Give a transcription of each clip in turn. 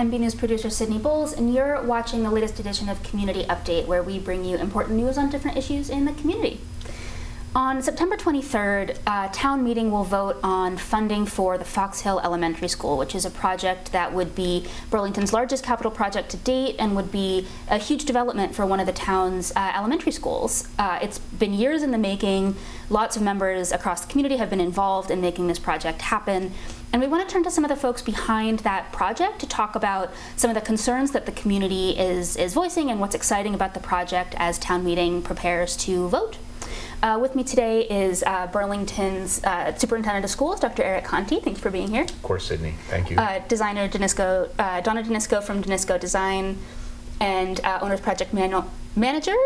NB News producer Sydney Bowles, and you're watching the latest edition of Community Update, where we bring you important news on different issues in the community. On September 23rd, town meeting will vote on funding for the Fox Hill Elementary School, which is a project that would be Burlington's largest capital project to date and would be a huge development for one of the town's elementary schools. It's been years in the making. Lots of members across the community have been involved in making this project happen. And we want to turn to some of the folks behind that project to talk about some of the concerns that the community is voicing and what's exciting about the project as town meeting prepares to vote. With me today is Burlington's Superintendent of Schools, Dr. Eric Conti. Thanks for being here. Of course, Sydney. Thank you. Designer DiNisco, Donna DiNisco from DiNisco Design, and Owner's Project Manager,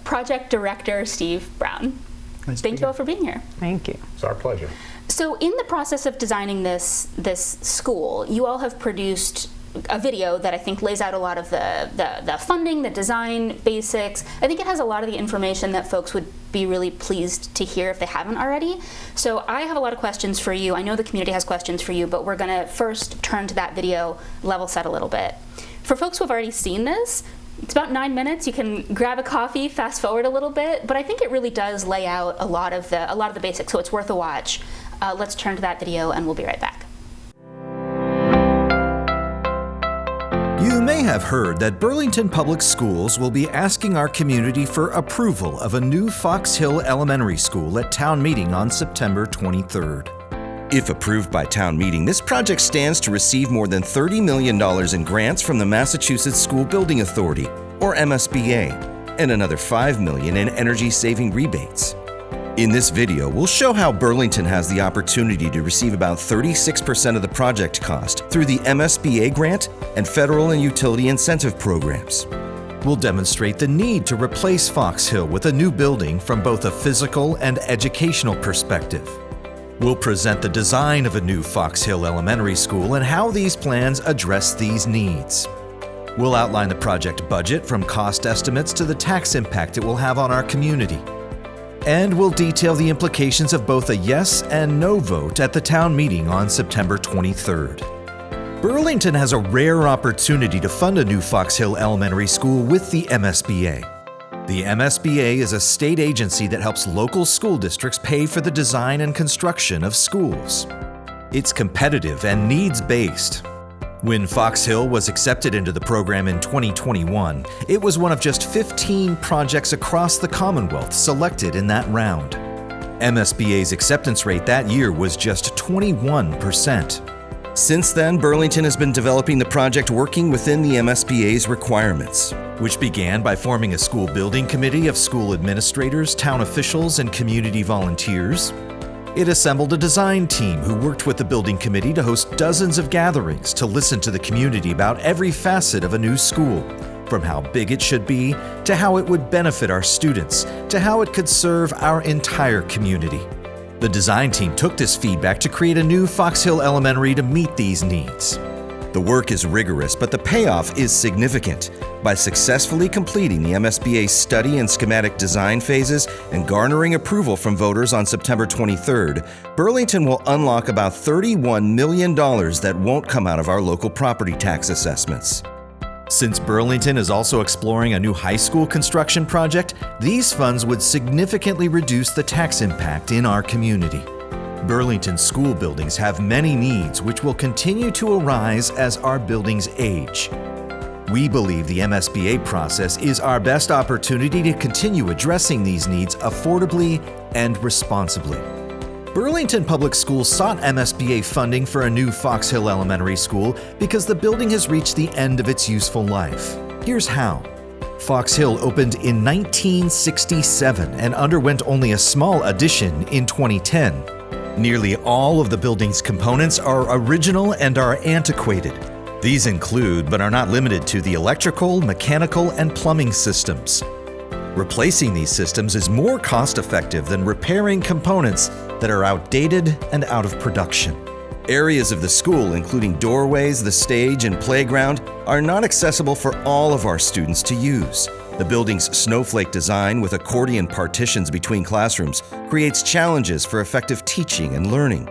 Project Director Steve Brown. Thank you all for being here. Thank you. It's our pleasure. So in the process of designing this school, you all have produced a video that I think lays out a lot of the funding, the design basics. I think it has a lot of the information that folks would be really pleased to hear if they haven't already. So I have a lot of questions for you. I know the community has questions for you, but we're going to first turn to that video, level set a little bit. For folks who have already seen this, it's about 9 minutes. You can grab a coffee, fast forward a little bit, but I think it really does lay out a lot of the basics, so it's worth a watch. Let's turn to that video and we'll be right back. You may have heard that Burlington Public Schools will be asking our community for approval of a new Fox Hill Elementary School at town meeting on September 23rd. If approved by town meeting, this project stands to receive more than $30 million in grants from the Massachusetts School Building Authority, or MSBA, and another $5 million in energy-saving rebates. In this video, we'll show how Burlington has the opportunity to receive about 36% of the project cost through the MSBA grant and federal and utility incentive programs. We'll demonstrate the need to replace Fox Hill with a new building from both a physical and educational perspective. We'll present the design of a new Fox Hill Elementary School and how these plans address these needs. We'll outline the project budget from cost estimates to the tax impact it will have on our community. And we'll detail the implications of both a yes and no vote at the town meeting on September 23rd. Burlington has a rare opportunity to fund a new Fox Hill Elementary School with the MSBA. The MSBA is a state agency that helps local school districts pay for the design and construction of schools. It's competitive and needs-based. When Fox Hill was accepted into the program in 2021, it was one of just 15 projects across the Commonwealth selected in that round. MSBA's acceptance rate that year was just 21%. Since then, Burlington has been developing the project working within the MSBA's requirements, which began by forming a school building committee of school administrators, town officials, and community volunteers. It assembled a design team who worked with the building committee to host dozens of gatherings to listen to the community about every facet of a new school, from how big it should be, to how it would benefit our students, to how it could serve our entire community. The design team took this feedback to create a new Fox Hill Elementary to meet these needs. The work is rigorous, but the payoff is significant. By successfully completing the MSBA study and schematic design phases and garnering approval from voters on September 23rd, Burlington will unlock about $31 million that won't come out of our local property tax assessments. Since Burlington is also exploring a new high school construction project, these funds would significantly reduce the tax impact in our community. Burlington school buildings have many needs which will continue to arise as our buildings age. We believe the MSBA process is our best opportunity to continue addressing these needs affordably and responsibly. Burlington Public Schools sought MSBA funding for a new Fox Hill Elementary School because the building has reached the end of its useful life. Here's how. Fox Hill opened in 1967 and underwent only a small addition in 2010. Nearly all of the building's components are original and are antiquated. These include, but are not limited to, the electrical, mechanical, and plumbing systems. Replacing these systems is more cost-effective than repairing components that are outdated and out of production. Areas of the school, including doorways, the stage, and playground, are not accessible for all of our students to use. The building's snowflake design with accordion partitions between classrooms creates challenges for effective teaching and learning.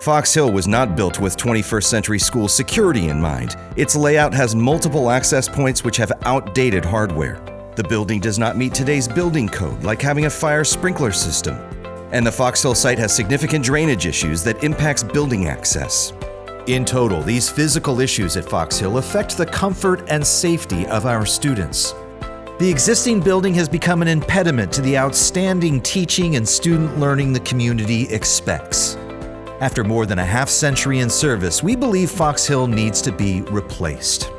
Fox Hill was not built with 21st century school security in mind. Its layout has multiple access points which have outdated hardware. The building does not meet today's building code, like having a fire sprinkler system. And the Fox Hill site has significant drainage issues that impacts building access. In total, these physical issues at Fox Hill affect the comfort and safety of our students. The existing building has become an impediment to the outstanding teaching and student learning the community expects. After more than a half-century in service, we believe Fox Hill needs to be replaced.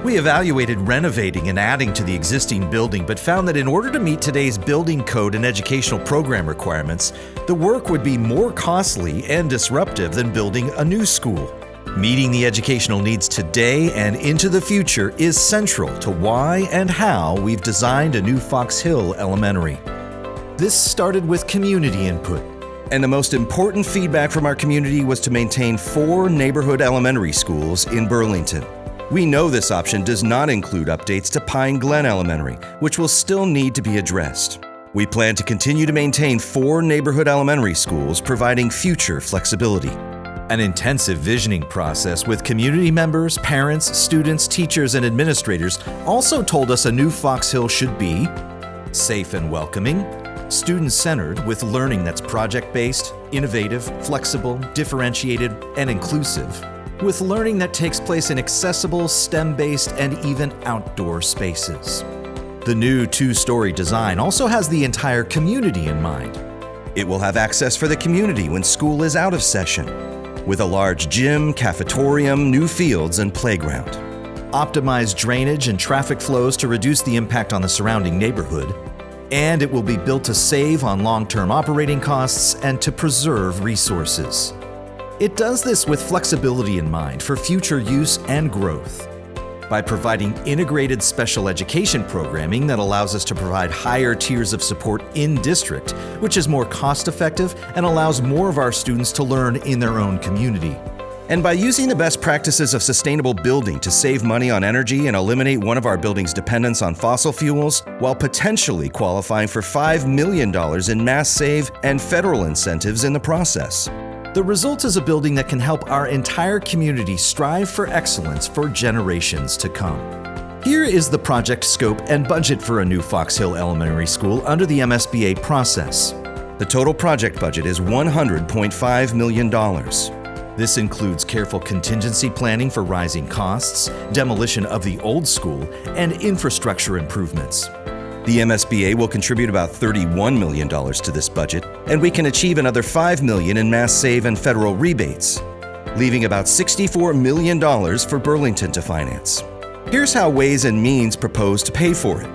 We evaluated renovating and adding to the existing building, but found that in order to meet today's building code and educational program requirements, the work would be more costly and disruptive than building a new school. Meeting the educational needs today and into the future is central to why and how we've designed a new Fox Hill Elementary. This started with community input. And the most important feedback from our community was to maintain 4 neighborhood elementary schools in Burlington. We know this option does not include updates to Pine Glen Elementary, which will still need to be addressed. We plan to continue to maintain 4 neighborhood elementary schools, providing future flexibility. An intensive visioning process with community members, parents, students, teachers, and administrators also told us a new Fox Hill should be safe and welcoming, student-centered with learning that's project-based, innovative, flexible, differentiated, and inclusive, with learning that takes place in accessible, STEM-based, and even outdoor spaces. The new 2-story design also has the entire community in mind. It will have access for the community when school is out of session, with a large gym, cafetorium, new fields, and playground. Optimized drainage and traffic flows to reduce the impact on the surrounding neighborhood. And it will be built to save on long-term operating costs and to preserve resources. It does this with flexibility in mind for future use and growth. By providing integrated special education programming that allows us to provide higher tiers of support in district, which is more cost-effective and allows more of our students to learn in their own community. And by using the best practices of sustainable building to save money on energy and eliminate one of our building's dependence on fossil fuels, while potentially qualifying for $5 million in mass save and federal incentives in the process. The result is a building that can help our entire community strive for excellence for generations to come. Here is the project scope and budget for a new Fox Hill Elementary School under the MSBA process. The total project budget is $100.5 million. This includes careful contingency planning for rising costs, demolition of the old school, and infrastructure improvements. The MSBA will contribute about $31 million to this budget, and we can achieve another $5 million in mass save and federal rebates, leaving about $64 million for Burlington to finance. Here's how Ways and Means propose to pay for it.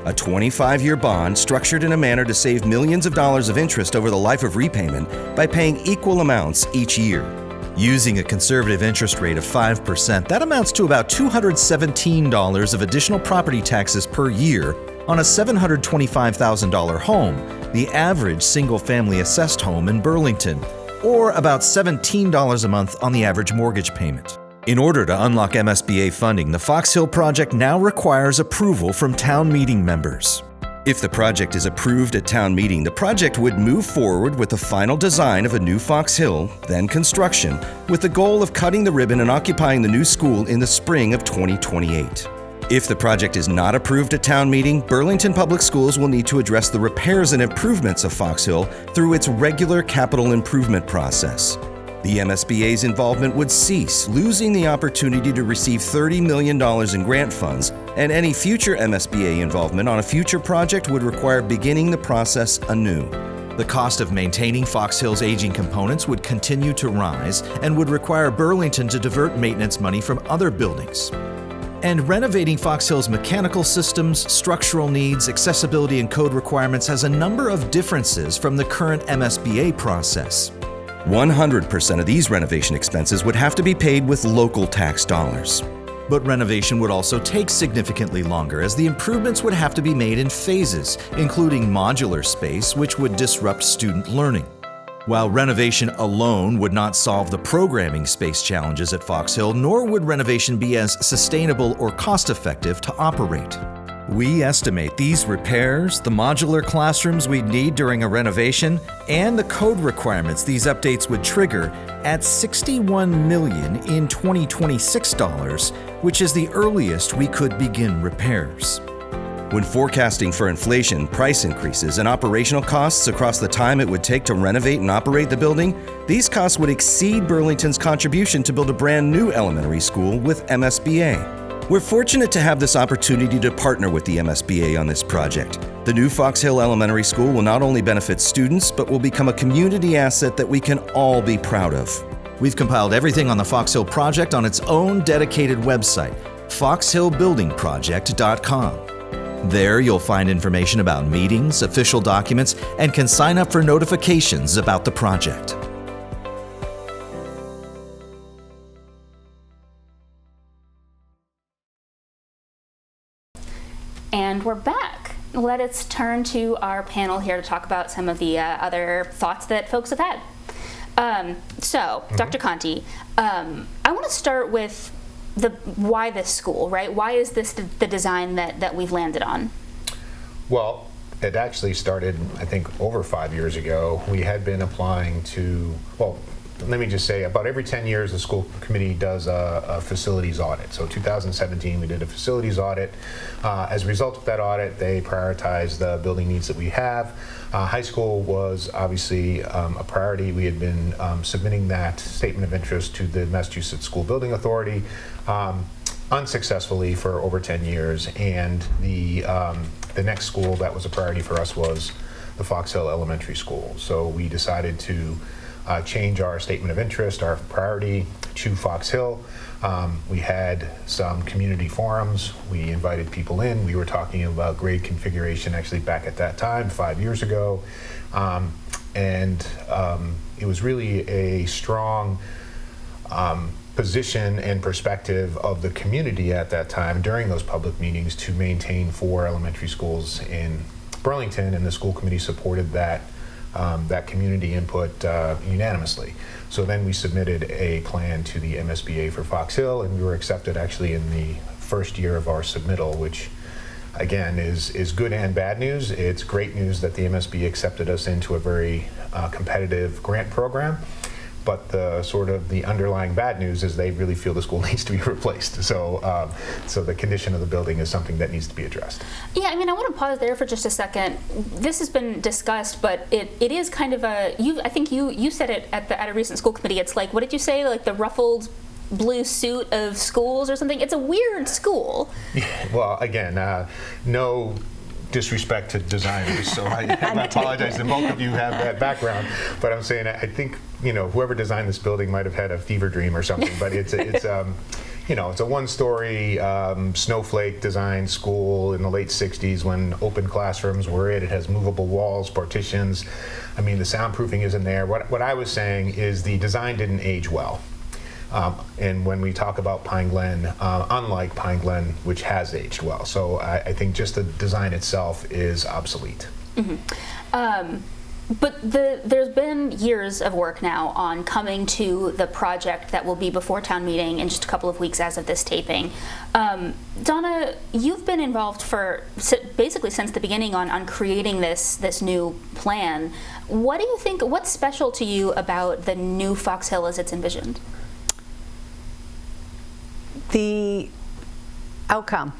A 25-year bond structured in a manner to save millions of dollars of interest over the life of repayment by paying equal amounts each year. Using a conservative interest rate of 5%, that amounts to about $217 of additional property taxes per year on a $725,000 home, the average single-family assessed home in Burlington, or about $17 a month on the average mortgage payment. In order to unlock MSBA funding, the Fox Hill project now requires approval from town meeting members. If the project is approved at town meeting, the project would move forward with the final design of a new Fox Hill, then construction, with the goal of cutting the ribbon and occupying the new school in the spring of 2028. If the project is not approved at town meeting, Burlington Public Schools will need to address the repairs and improvements of Fox Hill through its regular capital improvement process. The MSBA's involvement would cease, losing the opportunity to receive $30 million in grant funds, and any future MSBA involvement on a future project would require beginning the process anew. The cost of maintaining Fox Hill's aging components would continue to rise and would require Burlington to divert maintenance money from other buildings. And renovating Fox Hill's mechanical systems, structural needs, accessibility, and code requirements has a number of differences from the current MSBA process. 100% of these renovation expenses would have to be paid with local tax dollars. But renovation would also take significantly longer, as the improvements would have to be made in phases, including modular space, which would disrupt student learning. While renovation alone would not solve the programming space challenges at Fox Hill, nor would renovation be as sustainable or cost-effective to operate. We estimate these repairs, the modular classrooms we'd need during a renovation, and the code requirements these updates would trigger at $61 million in 2026 dollars, which is the earliest we could begin repairs. When forecasting for inflation, price increases, and operational costs across the time it would take to renovate and operate the building, these costs would exceed Burlington's contribution to build a brand new elementary school with MSBA. We're fortunate to have this opportunity to partner with the MSBA on this project. The new Fox Hill Elementary School will not only benefit students, but will become a community asset that we can all be proud of. We've compiled everything on the Fox Hill project on its own dedicated website, foxhillbuildingproject.com. There you'll find information about meetings, official documents, and can sign up for notifications about the project. And we're back. Let us turn to our panel here to talk about some of the other thoughts that folks have had. Dr. Conti, I want to start with why this school, right? Why is this the design that we've landed on? Well, it actually started, I think, over 5 years ago. We had been applying to, well, let me just say, about every 10 years, the school committee does a facilities audit. So 2017, we did a facilities audit. As a result of that audit, they prioritized the building needs that we have. High school was obviously a priority. We had been submitting that statement of interest to the Massachusetts School Building Authority unsuccessfully for over 10 years. And the next school that was a priority for us was the Fox Hill Elementary School. So we decided to change our statement of interest, our priority, to Fox Hill. We had some community forums. We invited people in. We were talking about grade configuration actually back at that time, 5 years ago. It was really a strong position and perspective of the community at that time during those public meetings to maintain 4 elementary schools in Burlington, and the school committee supported that community input unanimously. So then we submitted a plan to the MSBA for Fox Hill, and we were accepted actually in the first year of our submittal, which again is good and bad news. It's great news that the MSBA accepted us into a very competitive grant program. But the underlying bad news is they really feel the school needs to be replaced. So the condition of the building is something that needs to be addressed. Yeah, I mean, I want to pause there for just a second. This has been discussed, but it is kind of I think you said it at a recent school committee. It's like, what did you say? Like the ruffled blue suit of schools or something? It's a weird school. Yeah, well, again, no disrespect to designers, so I apologize that both of you have that background, but I'm saying I think whoever designed this building might have had a fever dream or something, but it's a one-story snowflake design school in the late 60s when open classrooms were it. It has movable walls, partitions. I mean, the soundproofing isn't there. What I was saying is the design didn't age well. And when we talk about Pine Glen, unlike Pine Glen, which has aged well. So I think just the design itself is obsolete. Mm-hmm. But there's been years of work now on coming to the project that will be before town meeting in just a couple of weeks as of this taping. Donna, you've been involved for basically since the beginning on creating this new plan. What do you think, what's special to you about the new Fox Hill as it's envisioned? The outcome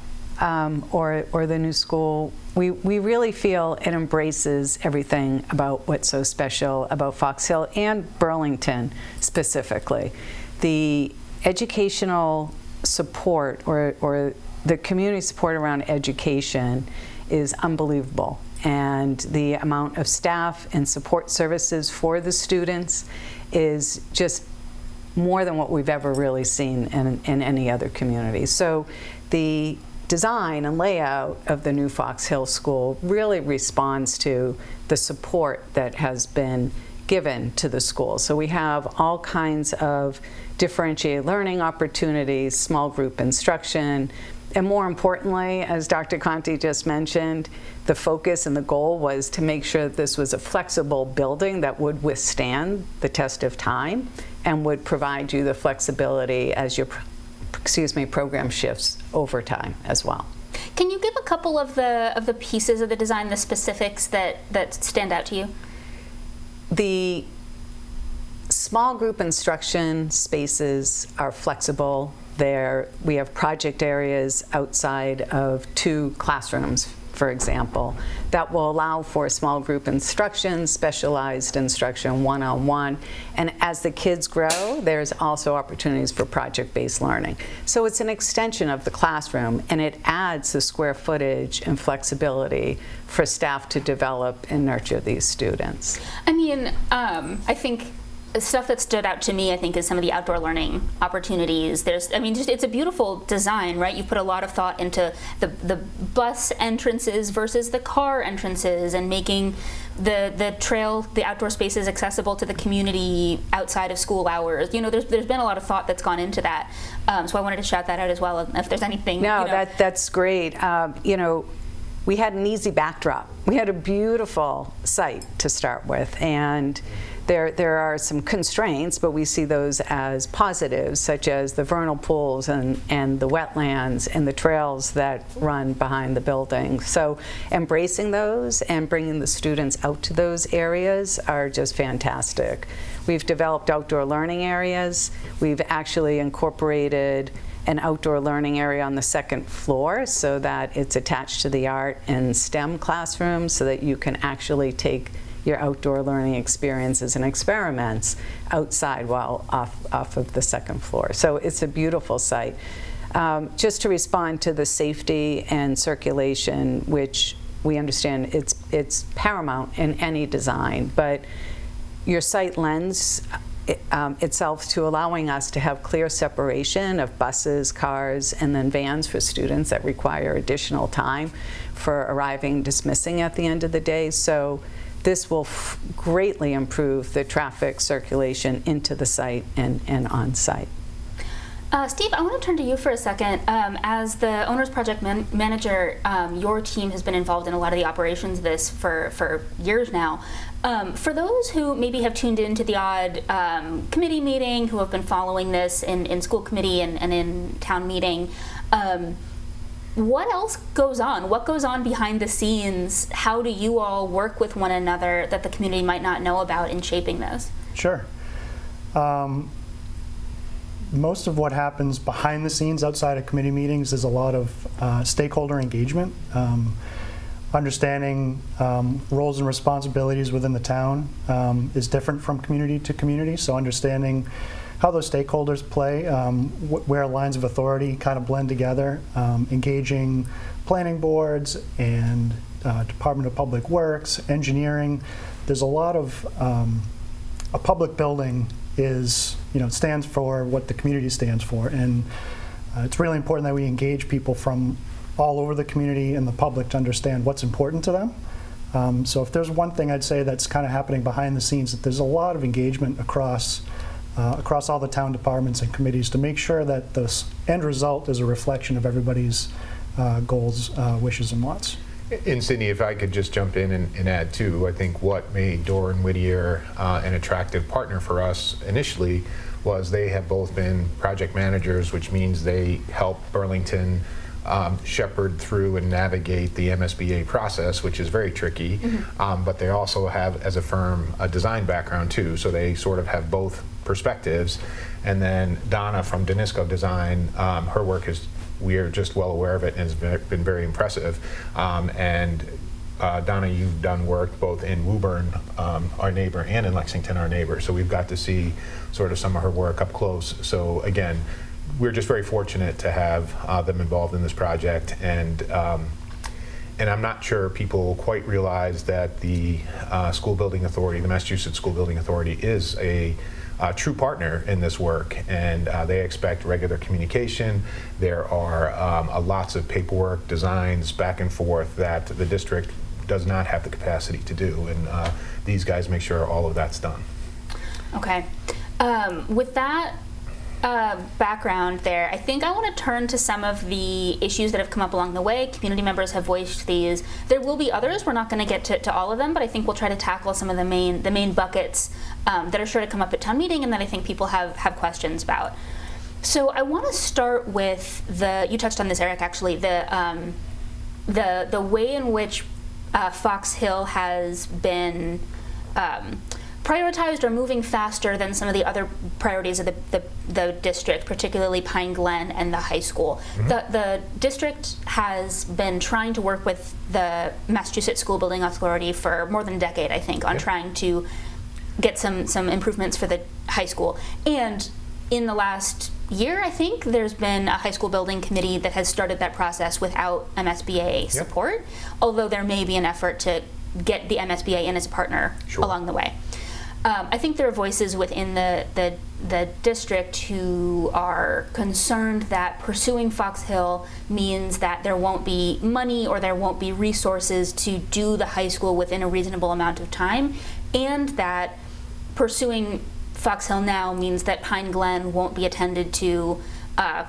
or the new school, we really feel it embraces everything about what's so special about Fox Hill and Burlington specifically. The educational support or the community support around education is unbelievable, and the amount of staff and support services for the students is just more than what we've ever really seen in any other community. So the design and layout of the new Fox Hill School really responds to the support that has been given to the school. So we have all kinds of differentiated learning opportunities, small group instruction, and more importantly, as Dr. Conti just mentioned, the focus and the goal was to make sure that this was a flexible building that would withstand the test of time and would provide you the flexibility as your program shifts over time as well. Can you give a couple of the pieces of the design, the specifics that stand out to you? The small group instruction spaces are flexible. We have project areas outside of 2 classrooms, for example, that will allow for small group instruction, specialized instruction, one-on-one. And as the kids grow, there's also opportunities for project-based learning. So it's an extension of the classroom, and it adds the square footage and flexibility for staff to develop and nurture these students. I mean, I think stuff that stood out to me, I think, is some of the outdoor learning opportunities. It's a beautiful design, right? You put a lot of thought into the bus entrances versus the car entrances, and making the trail, the outdoor spaces accessible to the community outside of school hours. There's been a lot of thought that's gone into that. So I wanted to shout that out as well, if there's anything. No, that's great. We had an easy backdrop. We had a beautiful site to start with, and there are some constraints, but we see those as positives, such as the vernal pools and the wetlands and the trails that run behind the building. So embracing those and bringing the students out to those areas are just fantastic. We've developed outdoor learning areas. We've actually incorporated an outdoor learning area on the 2nd floor so that it's attached to the art and STEM classrooms, so that you can actually take your outdoor learning experiences and experiments outside while off of the 2nd floor. So it's a beautiful site. Just to respond to the safety and circulation, which we understand it's paramount in any design, but your site lends itself to allowing us to have clear separation of buses, cars, and then vans for students that require additional time for arriving, dismissing at the end of the day. So this will greatly improve the traffic circulation into the site and on site. Steve, I want to turn to you for a second. As the owner's project manager, your team has been involved in a lot of the operations of this for years now. For those who maybe have tuned into the odd committee meeting, who have been following this in school committee and in town meeting, what else goes on? What goes on behind the scenes? How do you all work with one another that the community might not know about in shaping this? Sure. Most of what happens behind the scenes outside of committee meetings is a lot of stakeholder engagement, understanding roles and responsibilities within the town is different from community to community, so understanding how those stakeholders play, where lines of authority kind of blend together, engaging planning boards and Department of Public Works, engineering. There's a lot of, a public building is, stands for what the community stands for, and it's really important that we engage people from all over the community and the public to understand what's important to them. So if there's one thing I'd say that's kind of happening behind the scenes, that there's a lot of engagement across all the town departments and committees to make sure that the end result is a reflection of everybody's goals, wishes, and wants. And Sydney, if I could just jump in and add too, I think what made Dore and Whittier an attractive partner for us initially was they have both been project managers, which means they help Burlington shepherd through and navigate the MSBA process, which is very tricky, but they also have, as a firm, a design background too, so they sort of have both perspectives. And then Donna from DiNisco Design, her work is, we are just well aware of it and has been very impressive. Donna, you've done work both in Woburn, our neighbor, and in Lexington, our neighbor, so we've got to see sort of some of her work up close. So again, we're just very fortunate to have them involved in this project, and I'm not sure people quite realize that the School Building Authority, the Massachusetts School Building Authority, is a true partner in this work, and they expect regular communication. There are lots of paperwork, designs, back and forth that the district does not have the capacity to do, and these guys make sure all of that's done. Okay. With that background there, I think I want to turn to some of the issues that have come up along the way. Community members have voiced these. There will be others. We're not going to get to all of them, but I think we'll try to tackle some of the main buckets that are sure to come up at town meeting and that I think people have questions about. So I want to start with you touched on this, Eric, actually, the the way in which Fox Hill has been prioritized or moving faster than some of the other priorities of the district, particularly Pine Glen and the high school. The district has been trying to work with the Massachusetts School Building Authority for more than a decade, I think, on trying to get some improvements for the high school. And in the last year, I think, there's been a high school building committee that has started that process without MSBA support, although there may be an effort to get the MSBA in as a partner along the way. I think there are voices within the district who are concerned that pursuing Fox Hill means that there won't be money or there won't be resources to do the high school within a reasonable amount of time, and that pursuing Fox Hill now means that Pine Glen won't be attended to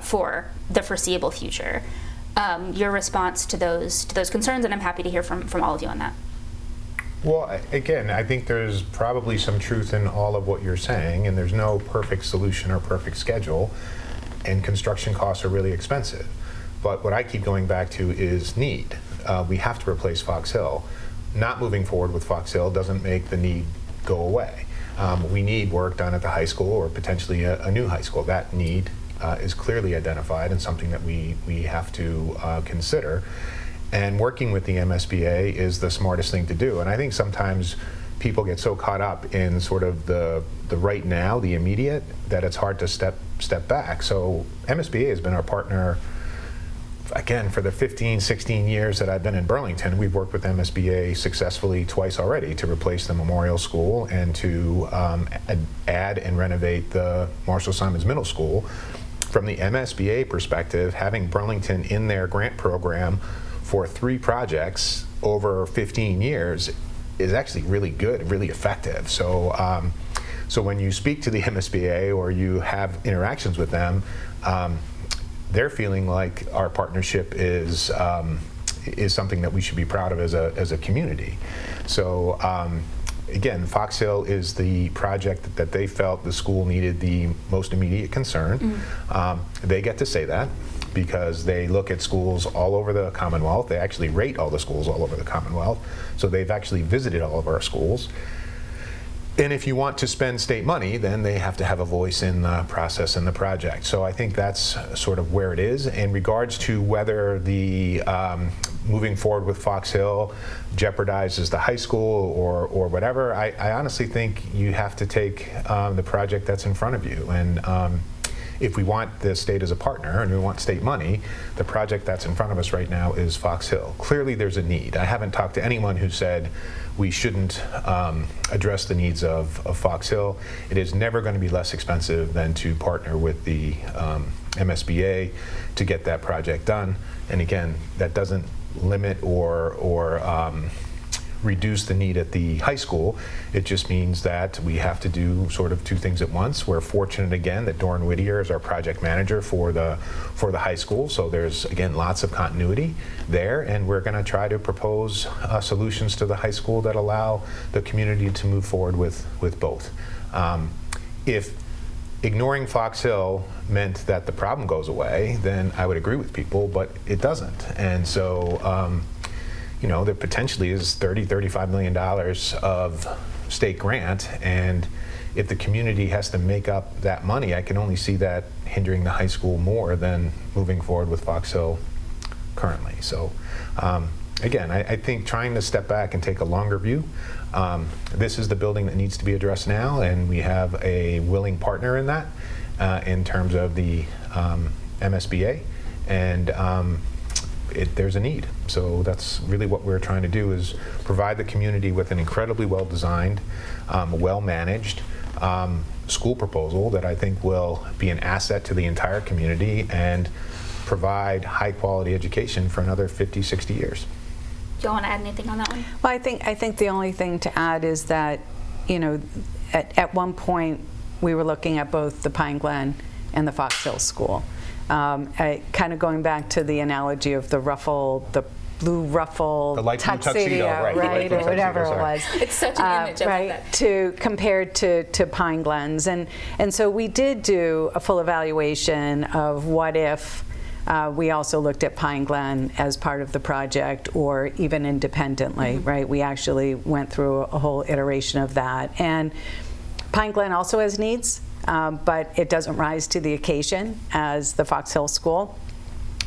for the foreseeable future. Your response to those concerns, and I'm happy to hear from all of you on that. Well, again, I think there's probably some truth in all of what you're saying, and there's no perfect solution or perfect schedule, and construction costs are really expensive. But what I keep going back to is need. We have to replace Fox Hill. Not moving forward with Fox Hill doesn't make the need go away. We need work done at the high school or potentially a new high school. That need is clearly identified and something that we have to consider. And working with the MSBA is the smartest thing to do. And I think sometimes people get so caught up in sort of the right now, the immediate, that it's hard to step back. So MSBA has been our partner, again, for the 15, 16 years that I've been in Burlington. We've worked with MSBA successfully twice already to replace the Memorial School and to add and renovate the Marshall Simons Middle School. From the MSBA perspective, having Burlington in their grant program for 3 projects over 15 years is actually really good, really effective. So, so when you speak to the MSBA or you have interactions with them, they're feeling like our partnership is something that we should be proud of as a community. So again, Fox Hill is the project that they felt the school needed the most immediate concern. They get to say that because they look at schools all over the Commonwealth. They actually rate all the schools all over the Commonwealth. So they've actually visited all of our schools. And if you want to spend state money, then they have to have a voice in the process and the project. So I think that's sort of where it is. In regards to whether the moving forward with Fox Hill jeopardizes the high school or whatever, I honestly think you have to take the project that's in front of you. And if we want the state as a partner and we want state money, the project that's in front of us right now is Fox Hill. Clearly there's a need. I haven't talked to anyone who said we shouldn't address the needs of Fox Hill. It is never going to be less expensive than to partner with the MSBA to get that project done. And again, that doesn't limit or reduce the need at the high school. It just means that we have to do sort of 2 things at once. We're fortunate again that Dore and Whittier is our project manager for the high school, so there's again lots of continuity there, and we're going to try to propose solutions to the high school that allow the community to move forward with both. If ignoring Fox Hill meant that the problem goes away, then I would agree with people, but it doesn't. And so you know, there potentially is $30–35 million of state grant, and if the community has to make up that money, I can only see that hindering the high school more than moving forward with Fox Hill currently. So again, I think trying to step back and take a longer view, this is the building that needs to be addressed now, and we have a willing partner in that in terms of the MSBA, and there's a need. So that's really what we're trying to do, is provide the community with an incredibly well-designed, well-managed school proposal that I think will be an asset to the entire community and provide high-quality education for another 50, 60 years. Do you want to add anything on that one? Well, I think the only thing to add is that, you know, at one point we were looking at both the Pine Glen and the Fox Hill School. Kind of going back to the analogy of the blue ruffle, the light blue tuxedo, right, or whatever it was. It's such an image of that. Compared to Pine Glens, and so we did do a full evaluation of what if We also looked at Pine Glen as part of the project, or even independently, right? We actually went through a whole iteration of that. And Pine Glen also has needs, but it doesn't rise to the occasion as the Fox Hill School.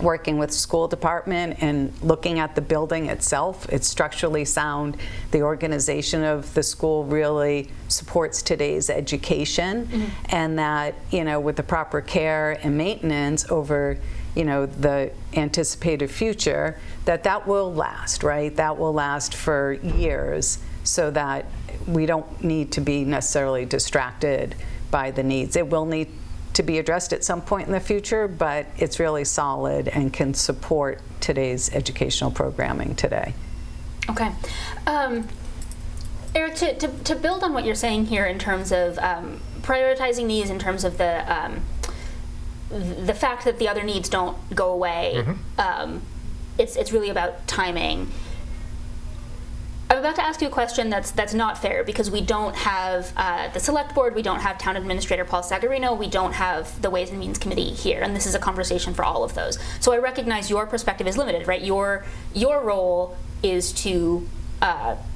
Working with school department and looking at the building itself, it's structurally sound. The organization of the school really supports today's education, and that, you know, with the proper care and maintenance over, you know, the anticipated future, that will last, right? That will last for years, so that we don't need to be necessarily distracted by the needs. It will need to be addressed at some point in the future, but it's really solid and can support today's educational programming today. Okay. Eric, to build on what you're saying here in terms of prioritizing needs, in terms of the fact that the other needs don't go away, it's really about timing. I'm about to ask you a question that's not fair, because we don't have the select board, we don't have town administrator Paul Sagarino, we don't have the Ways and Means Committee here, and this is a conversation for all of those. So I recognize your perspective is limited, right? Your role is to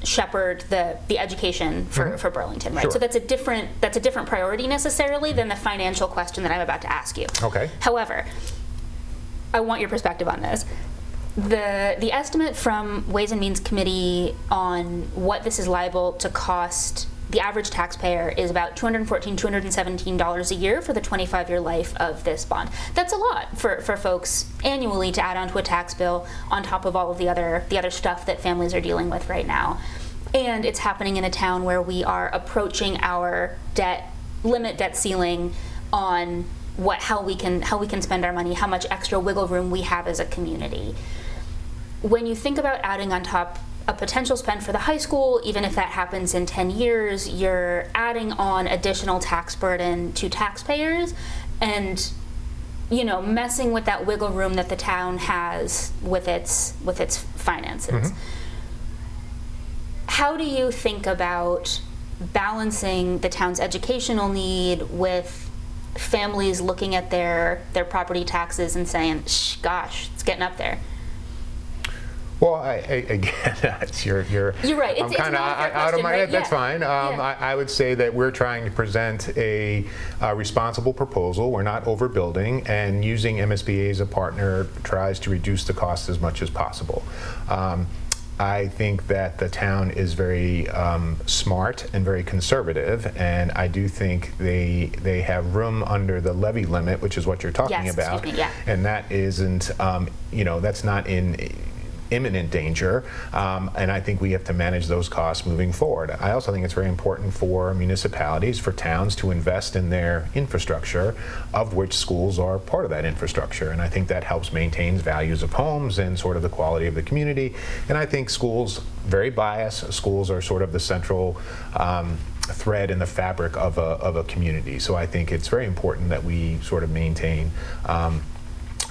shepherd the education for Burlington, right? Sure. So that's a different priority necessarily than the financial question that I'm about to ask you. Okay. However, I want your perspective on this. The estimate from Ways and Means Committee on what this is liable to cost the average taxpayer is about $214, $217 a year for the 25-year life of this bond. That's a lot for folks annually to add onto a tax bill on top of all of the other stuff that families are dealing with right now. And it's happening in a town where we are approaching our debt ceiling on how we can spend our money, how much extra wiggle room we have as a community. When you think about adding on top a potential spend for the high school, even if that happens in 10 years, you're adding on additional tax burden to taxpayers and, you know, messing with that wiggle room that the town has with its finances. How do you think about balancing the town's educational need with families looking at their property taxes and saying, gosh, it's getting up there? Well, again, you're right. I'm kind of out of my head. That's fine. I would say that we're trying to present a responsible proposal. We're not overbuilding, and using MSBA as a partner tries to reduce the cost as much as possible. I think that the town is very smart and very conservative, and I do think they have room under the levy limit, which is what you're talking about, and that isn't, that's not in imminent danger, and I think we have to manage those costs moving forward. I also think it's very important for municipalities, for towns, to invest in their infrastructure, of which schools are part of that infrastructure, and I think that helps maintain values of homes and sort of the quality of the community. And I think schools, very biased, schools are sort of the central thread in the fabric of a community. So I think it's very important that we sort of maintain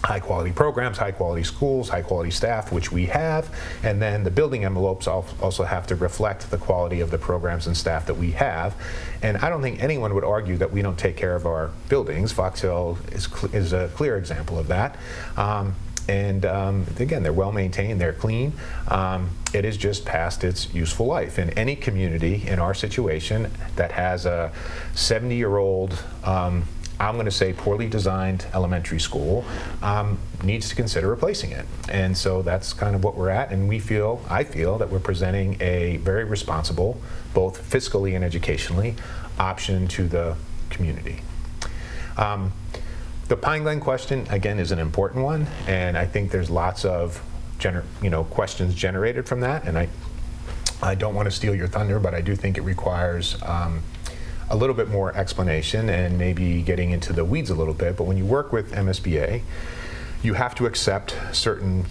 high-quality programs, high-quality schools, high-quality staff, which we have, and then the building envelopes also have to reflect the quality of the programs and staff that we have. And I don't think anyone would argue that we don't take care of our buildings. Fox Hill is a clear example of that. Again, they're well-maintained, they're clean. It is just past its useful life. And any community in our situation that has a 70-year-old I'm going to say poorly designed elementary school needs to consider replacing it. And so that's kind of what we're at, and I feel that we're presenting a very responsible, both fiscally and educationally, option to the community. The Pine Glen question, again, is an important one, and I think there's lots of questions generated from that, and I don't want to steal your thunder, but I do think it requires a little bit more explanation and maybe getting into the weeds a little bit. But when you work with MSBA, you have to accept certain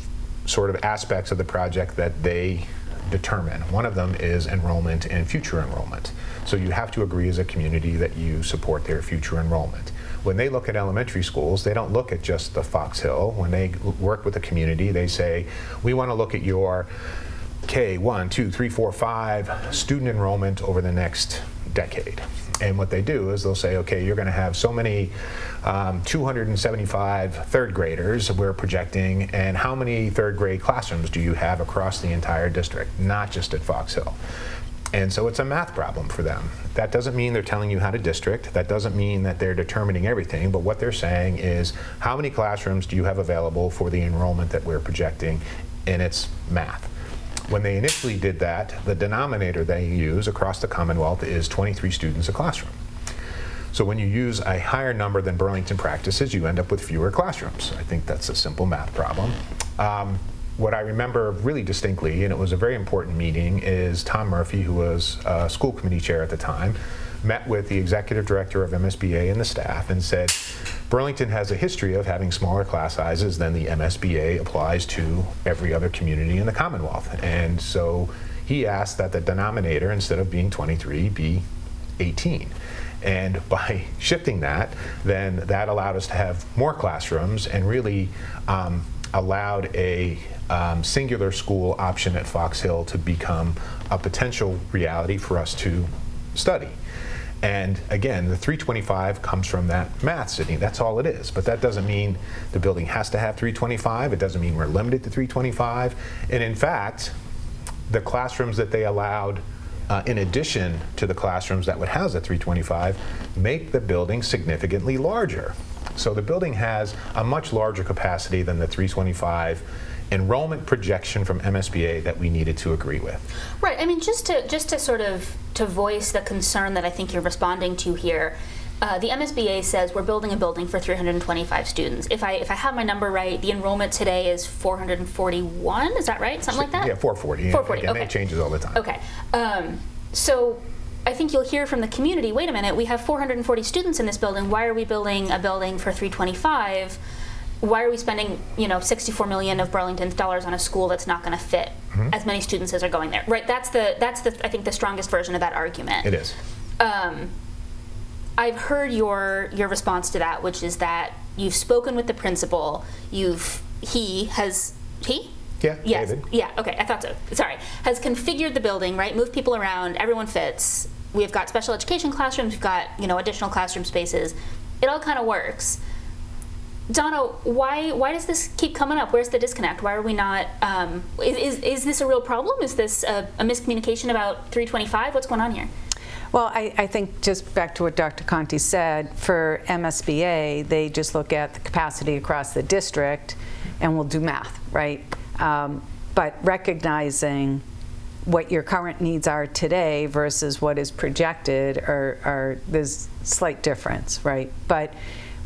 sort of aspects of the project that they determine. One of them is enrollment and future enrollment. So you have to agree as a community that you support their future enrollment. When they look at elementary schools, they don't look at just the Fox Hill. When they work with the community, they say, we want to look at your K1, 2, 3, 4, 5 student enrollment over the next decade. And what they do is they'll say, okay, you're going to have so many 275 third graders we're projecting, and how many third grade classrooms do you have across the entire district, not just at Fox Hill? And so it's a math problem for them. That doesn't mean they're telling you how to district. That doesn't mean that they're determining everything. But what they're saying is, how many classrooms do you have available for the enrollment that we're projecting? And it's math. When they initially did that, the denominator they use across the Commonwealth is 23 students a classroom. So when you use a higher number than Burlington practices, you end up with fewer classrooms. I think that's a simple math problem. What I remember really distinctly, and it was a very important meeting, is Tom Murphy, who was school committee chair at the time, met with the executive director of MSBA and the staff and said, Burlington has a history of having smaller class sizes than the MSBA applies to every other community in the Commonwealth. And so he asked that the denominator, instead of being 23, be 18. And by shifting that, then that allowed us to have more classrooms and really allowed a singular school option at Fox Hill to become a potential reality for us to study. And again, the 325 comes from that math, Sydney. That's all it is. But that doesn't mean the building has to have 325. It doesn't mean we're limited to 325. And in fact, the classrooms that they allowed, in addition to the classrooms that would house the 325, make the building significantly larger. So the building has a much larger capacity than the 325 enrollment projection from MSBA that we needed to agree with. Right. I mean, just to sort of to voice the concern that I think you're responding to here, the MSBA says we're building a building for 325 students. If I have my number right, the enrollment today is 441. Is that right? Something like that? Yeah, 440. 440. Again, okay. It changes all the time. Okay. So I think you'll hear from the community, wait a minute, we have 440 students in this building. Why are we building a building for 325? Why are we spending, $64 million of Burlington's dollars on a school that's not going to fit as many students as are going there? Right. That's the I think the strongest version of that argument. It is. I've heard your response to that, which is that you've spoken with the principal. He? Yeah, yes. David. Yeah, okay, I thought so. Sorry. Has configured the building, right? Moved people around, everyone fits. We've got special education classrooms, we've got, additional classroom spaces. It all kind of works. Donna, why does this keep coming up? Where's the disconnect? Why are we not, is this a real problem? Is this a miscommunication about 325? What's going on here? Well, I think just back to what Dr. Conti said, for MSBA, they just look at the capacity across the district and will do math, right? But recognizing what your current needs are today versus what is projected there's slight difference, right? But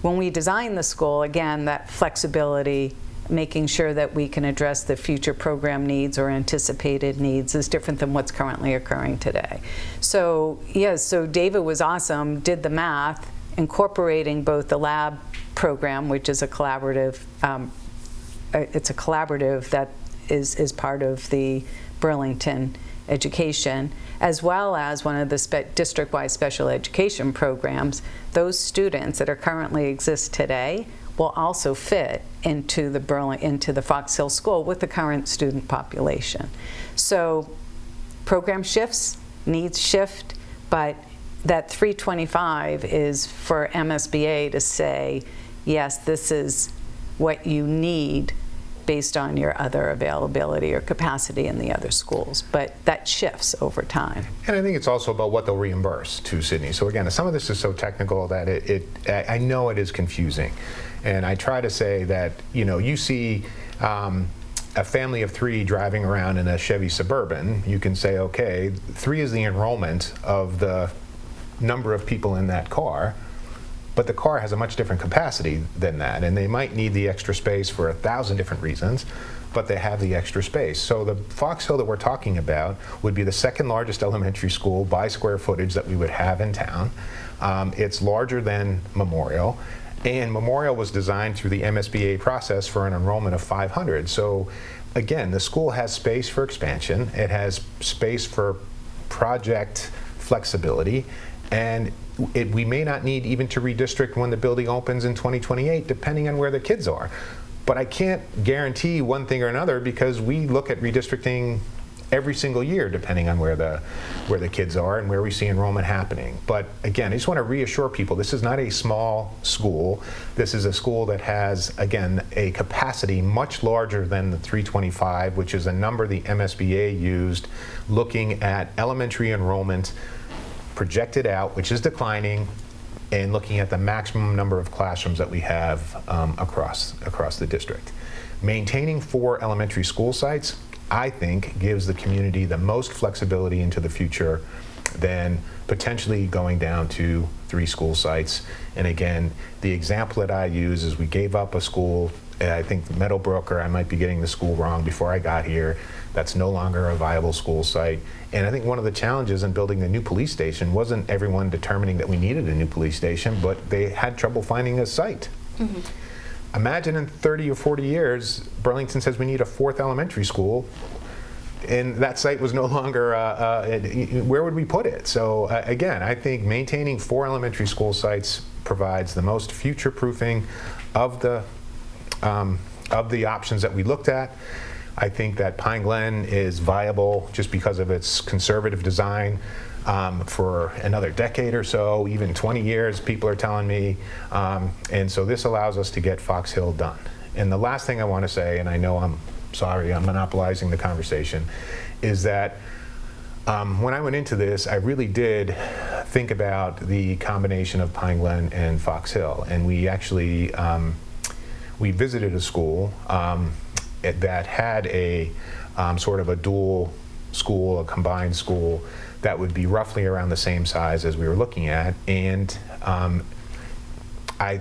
when we design the school, again, that flexibility, making sure that we can address the future program needs or anticipated needs is different than what's currently occurring today. So yes, so David was awesome, did the math, incorporating both the lab program, which is a collaborative, it's a collaborative that is part of the Burlington education, as well as one of the district-wide special education programs. Those students that are currently exist today will also fit into the Fox Hill School with the current student population. So program shifts, needs shift, but that 325 is for MSBA to say, yes, this is what you need based on your other availability or capacity in the other schools. But that shifts over time. And I think it's also about what they'll reimburse to Sydney. So again, some of this is so technical that I know it is confusing. And I try to say that, you see a family of 3 driving around in a Chevy Suburban, you can say, okay, 3 is the enrollment of the number of people in that car. But the car has a much different capacity than that, and they might need the extra space for 1,000 different reasons, but they have the extra space. So the Fox Hill that we're talking about would be the second largest elementary school by square footage that we would have in town. It's larger than Memorial, and Memorial was designed through the MSBA process for an enrollment of 500. So again, the school has space for expansion, it has space for project flexibility, and we may not need even to redistrict when the building opens in 2028, depending on where the kids are. But I can't guarantee one thing or another, because we look at redistricting every single year, depending on where the kids are and where we see enrollment happening. But again, I just want to reassure people, this is not a small school. This is a school that has, again, a capacity much larger than the 325, which is a number the MSBA used looking at elementary enrollment projected out, which is declining, and looking at the maximum number of classrooms that we have across the district. Maintaining 4 elementary school sites, I think, gives the community the most flexibility into the future than potentially going down to 3 school sites. And again, the example that I use is we gave up a school, I think Meadowbrook, or I might be getting the school wrong before I got here, that's no longer a viable school site. And I think one of the challenges in building the new police station wasn't everyone determining that we needed a new police station, but they had trouble finding a site. Mm-hmm. Imagine in 30 or 40 years, Burlington says we need a 4th elementary school, and that site was no longer, where would we put it? So again, I think maintaining 4 elementary school sites provides the most future-proofing of the options that we looked at. I think that Pine Glen is viable just because of its conservative design for another decade or so, even 20 years, people are telling me. And so this allows us to get Fox Hill done. And the last thing I want to say, and I know I'm sorry, I'm monopolizing the conversation, is that when I went into this, I really did think about the combination of Pine Glen and Fox Hill. And we actually, we visited a school that had a sort of a dual school, a combined school that would be roughly around the same size as we were looking at. And I,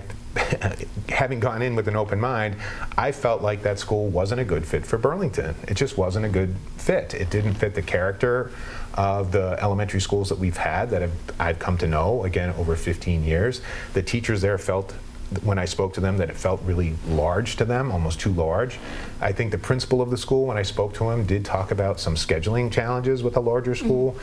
having gone in with an open mind, I felt like that school wasn't a good fit for Burlington. It just wasn't a good fit. It didn't fit the character of the elementary schools that we've had, that I've come to know, again, over 15 years. The teachers there felt, when I spoke to them, that it felt really large to them, almost too large. I think the principal of the school, when I spoke to him, did talk about some scheduling challenges with a larger school.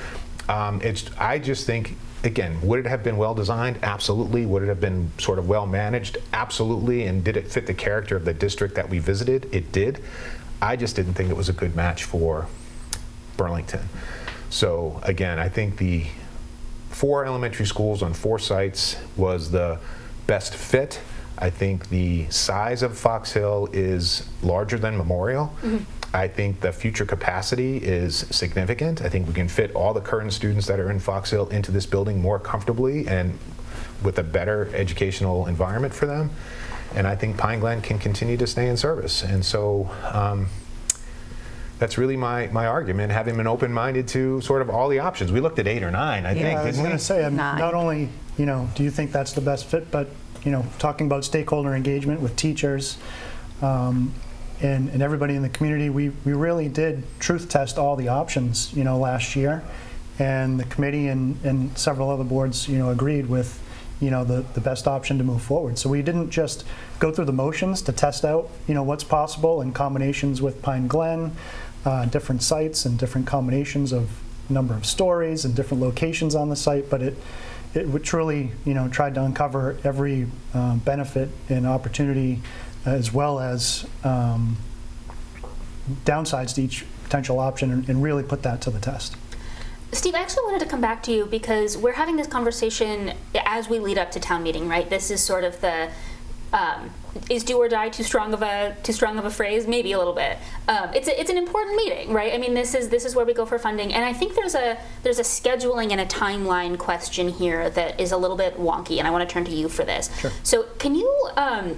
I just think, again, would it have been well designed? Absolutely. Would it have been sort of well managed? Absolutely. And did it fit the character of the district that we visited? It did. I just didn't think it was a good match for Burlington. So again, I think the 4 elementary schools on 4 sites was the best fit. I think the size of Fox Hill is larger than Memorial. Mm-hmm. I think the future capacity is significant. I think we can fit all the current students that are in Fox Hill into this building more comfortably and with a better educational environment for them. And I think Pine Glen can continue to stay in service. And so that's really my argument, having been open-minded to sort of all the options. We looked at 8 or 9, I think. I was going to say, 9. Not only, do you think that's the best fit, but, talking about stakeholder engagement with teachers, and everybody in the community, we really did truth test all the options, last year, and the committee and several other boards, agreed with, the best option to move forward. So we didn't just go through the motions to test out, what's possible in combinations with Pine Glen, different sites and different combinations of number of stories and different locations on the site, but it truly, tried to uncover every benefit and opportunity, as well as downsides to each potential option, and really put that to the test. Steve, I actually wanted to come back to you because we're having this conversation as we lead up to town meeting, right? This is sort of the is do or die too strong of a phrase? Maybe a little bit. It's an important meeting, right? I mean, this is where we go for funding, and I think there's a scheduling and a timeline question here that is a little bit wonky, and I want to turn to you for this. Sure. So, can you,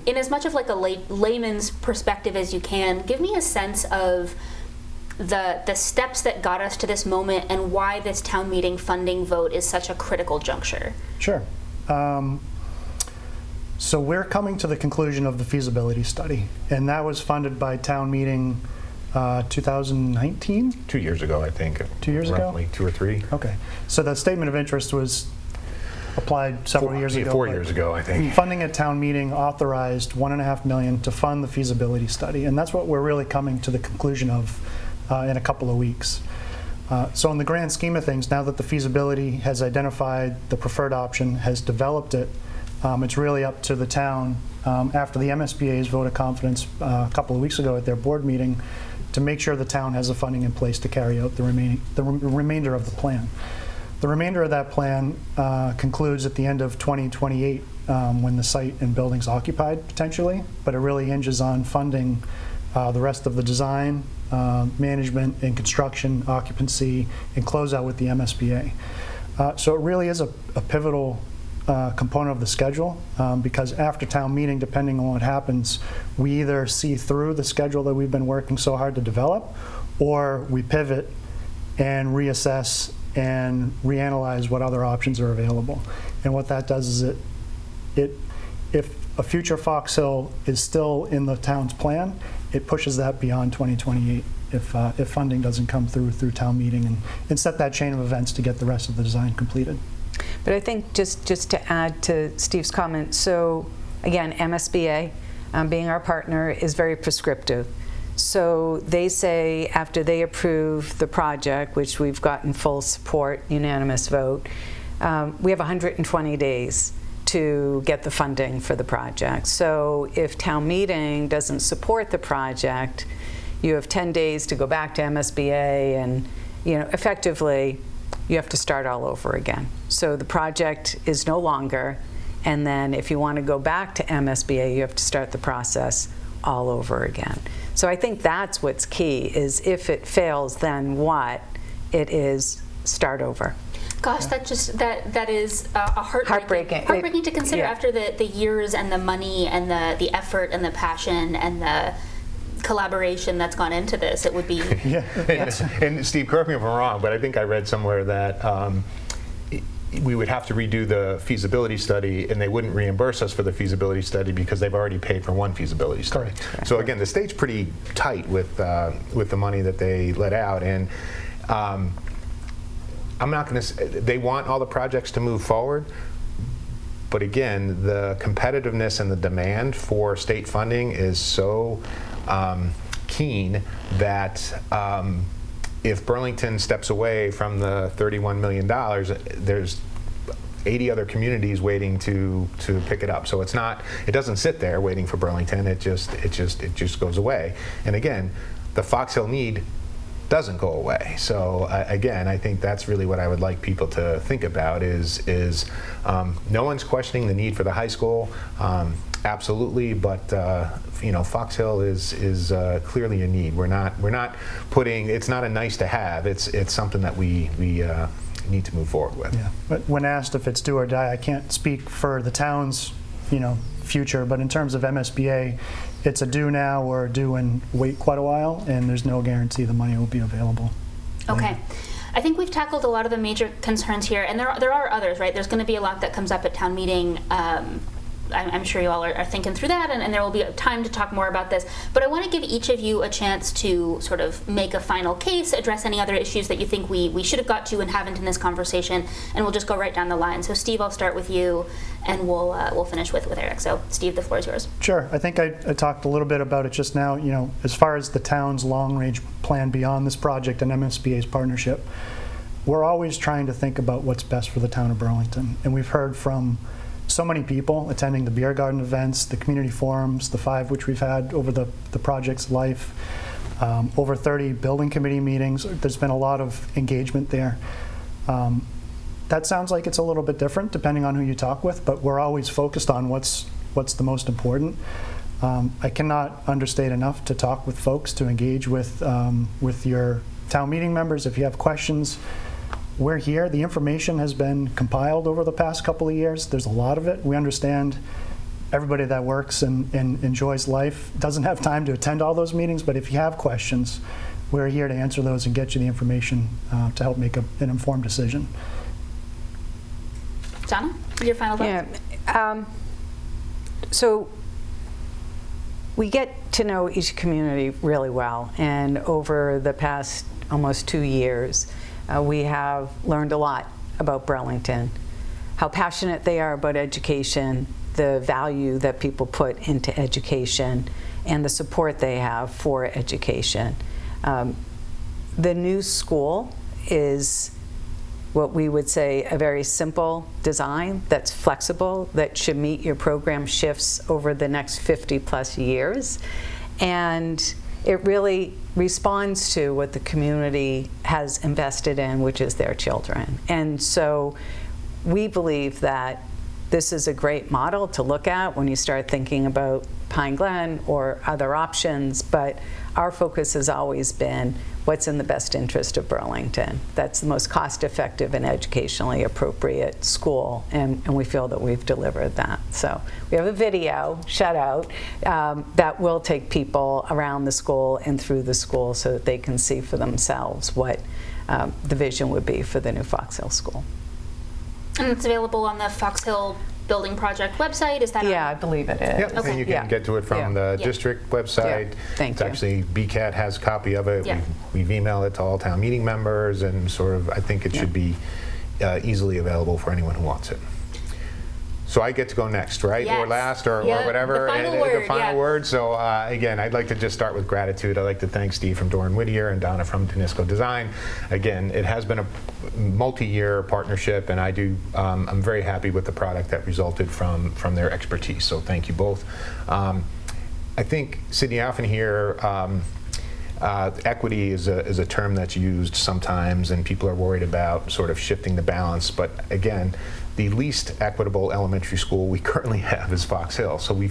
in as much of like a layman's perspective as you can, give me a sense of the steps that got us to this moment and why this town meeting funding vote is such a critical juncture? Sure. So we're coming to the conclusion of the feasibility study, and that was funded by town meeting 2019? 2 years ago, I think. 2 years ago? Roughly 2 or 3. Okay. So that statement of interest was applied several years ago. 4 years ago, I think. Funding at town meeting authorized $1.5 million to fund the feasibility study, and that's what we're really coming to the conclusion of in a couple of weeks. So in the grand scheme of things, now that the feasibility has identified the preferred option, has developed it, it's really up to the town, after the MSBA's vote of confidence a couple of weeks ago at their board meeting, to make sure the town has the funding in place to carry out the remainder of the plan. The remainder of that plan concludes at the end of 2028 when the site and building's occupied potentially, but it really hinges on funding the rest of the design, management and construction, occupancy, and closeout with the MSBA. So it really is a pivotal component of the schedule because after town meeting, depending on what happens, we either see through the schedule that we've been working so hard to develop, or we pivot and reassess and reanalyze what other options are available. And what that does is if a future Fox Hill is still in the town's plan, it pushes that beyond 2028 if funding doesn't come through town meeting and set that chain of events to get the rest of the design completed. But I think just to add to Steve's comment, so again, MSBA, being our partner, is very prescriptive. So they say after they approve the project, which we've gotten full support, unanimous vote, we have 120 days to get the funding for the project. So if town meeting doesn't support the project, you have 10 days to go back to MSBA, and effectively you have to start all over again. So the project is no longer, and then if you want to go back to MSBA, you have to start the process all over again. So I think that's what's key, is if it fails, then what? It is start over. Gosh, that is a heartbreaking to consider after the years and the money and the effort and the passion and the collaboration that's gone into this. It would be and Steve, correct me if I'm wrong, but I think I read somewhere that we would have to redo the feasibility study, and they wouldn't reimburse us for the feasibility study because they've already paid for one feasibility study. Correct. So again, the state's pretty tight with the money that they let out, and I'm not going to. They want all the projects to move forward, but again, the competitiveness and the demand for state funding is so keen that if Burlington steps away from the $31 million, there's 80 other communities waiting to pick it up. So it doesn't sit there waiting for Burlington. It just goes away. And again, the Fox Hill need doesn't go away. So again, I think that's really what I would like people to think about is no one's questioning the need for the high school. Absolutely, but Fox Hill is clearly a need. We're not putting. It's not a nice to have. It's something that we need to move forward with. Yeah. But when asked if it's do or die, I can't speak for the town's future. But in terms of MSBA, it's a do now or a do and wait quite a while, and there's no guarantee the money will be available. Okay. I think we've tackled a lot of the major concerns here, and there are others, right? There's going to be a lot that comes up at town meeting. I'm sure you all are thinking through that, and there will be time to talk more about this. But I want to give each of you a chance to sort of make a final case, address any other issues that you think we should have got to and haven't in this conversation, and we'll just go right down the line. So Steve, I'll start with you, and we'll finish with Eric. So Steve, the floor is yours. Sure. I think I talked a little bit about it just now. As far as the town's long-range plan beyond this project and MSBA's partnership, we're always trying to think about what's best for the town of Burlington, and we've heard from so many people attending the beer garden events, the community forums, the 5 which we've had over the project's life, over 30 building committee meetings. There's been a lot of engagement there. That sounds like it's a little bit different depending on who you talk with, but we're always focused on what's the most important. I cannot understate enough to talk with folks, to engage with your town meeting members. If you have questions, we're here. The information has been compiled over the past couple of years. There's a lot of it. We understand everybody that works and enjoys life doesn't have time to attend all those meetings, but if you have questions, we're here to answer those and get you the information to help make an informed decision. Donna, your final thoughts? Yeah. So we get to know each community really well, and over the past almost 2 years, we have learned a lot about Burlington, how passionate they are about education, the value that people put into education, and the support they have for education. The new school is what we would say a very simple design that's flexible, that should meet your program shifts over the next 50+ years. And it really responds to what the community has invested in, which is their children. And so we believe that this is a great model to look at when you start thinking about Pine Glen or other options, but our focus has always been what's in the best interest of Burlington. That's the most cost-effective and educationally appropriate school, and we feel that we've delivered that. So we have a video, shout out, that will take people around the school and through the school so that they can see for themselves what the vision would be for the new Fox Hill School. And it's available on the Fox Hill Building Project website? Is that Yeah, I believe it is. Yep, and you can get to it from the district website. Thank It's you. actually, BCAT has a copy of it. Yeah. We've emailed it to all town meeting members, and sort of, I think it should be easily available for anyone who wants it. So I get to go next, right? Yes. Or last, or Yeah, whatever. the final And word, the final yeah. word. So again, I'd like to just start with gratitude. I'd like to thank Steve from Dore and Whittier and Donna from DiNisco Design. Again, it has been a multi-year partnership, and I'm very happy with the product that resulted from their expertise. So thank you both. I think Sydney, I often hear equity is a term that's used sometimes, and people are worried about sort of shifting the balance. But again, the least equitable elementary school we currently have is Fox Hill. So I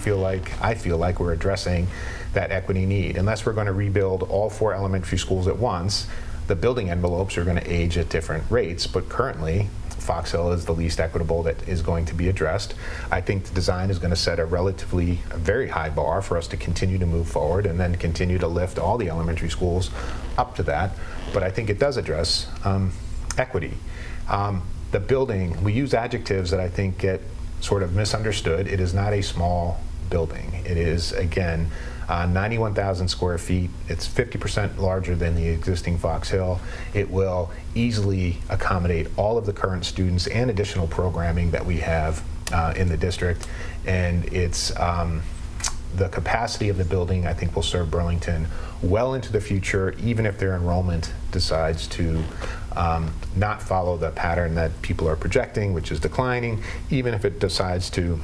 feel like we're addressing that equity need. Unless we're going to rebuild all 4 elementary schools at once, the building envelopes are going to age at different rates. But currently, Fox Hill is the least equitable that is going to be addressed. I think the design is going to set a very high bar for us to continue to move forward and then continue to lift all the elementary schools up to that. But I think it does address equity. The building, we use adjectives that I think get sort of misunderstood. It is not a small building. It is, again, 91,000 square feet. It's 50% larger than the existing Fox Hill. It will easily accommodate all of the current students and additional programming that we have in the district. And it's the capacity of the building, I think, will serve Burlington well into the future, even if their enrollment decides to not follow the pattern that people are projecting, which is declining, even if it decides to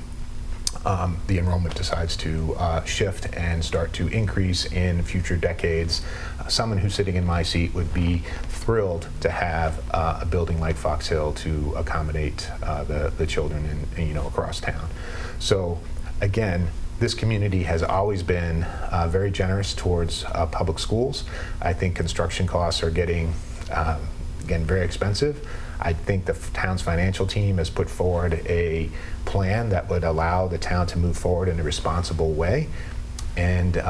the enrollment decides to shift and start to increase in future decades. Someone who's sitting in my seat would be thrilled to have a building like Fox Hill to accommodate the children across town. So again, this community has always been very generous towards public schools. I think construction costs are getting again very expensive. I think the town's financial team has put forward a plan that would allow the town to move forward in a responsible way. And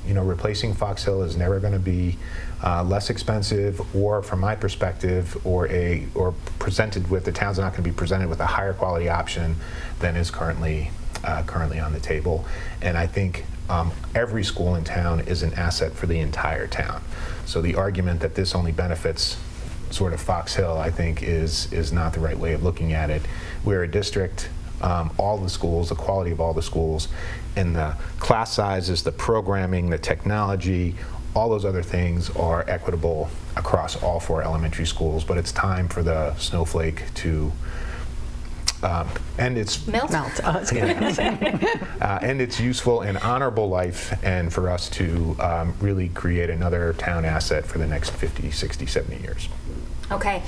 replacing Fox Hill is never going to be less expensive, or from my perspective, or presented with, the town's not going to be presented with a higher quality option than is currently on the table. And I think every school in town is an asset for the entire town. So the argument that this only benefits sort of Fox Hill, I think, is not the right way of looking at it. We're a district, all the schools, the quality of all the schools, and the class sizes, the programming, the technology, all those other things are equitable across all 4 elementary schools. But it's time for the snowflake to end its Melt? I was gonna say. end its useful and honorable life, and for us to really create another town asset for the next 50, 60, 70 years. Okay.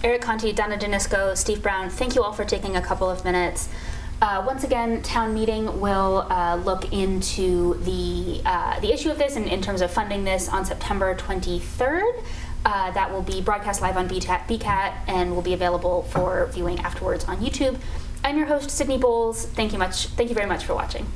Eric Conti, Donna DiNisco, Steve Brown, thank you all for taking a couple of minutes. Once again, town meeting will look into the issue of this in terms of funding this on September 23rd. That will be broadcast live on BCAT and will be available for viewing afterwards on YouTube. I'm your host, Sydney Bowles. Thank you very much for watching.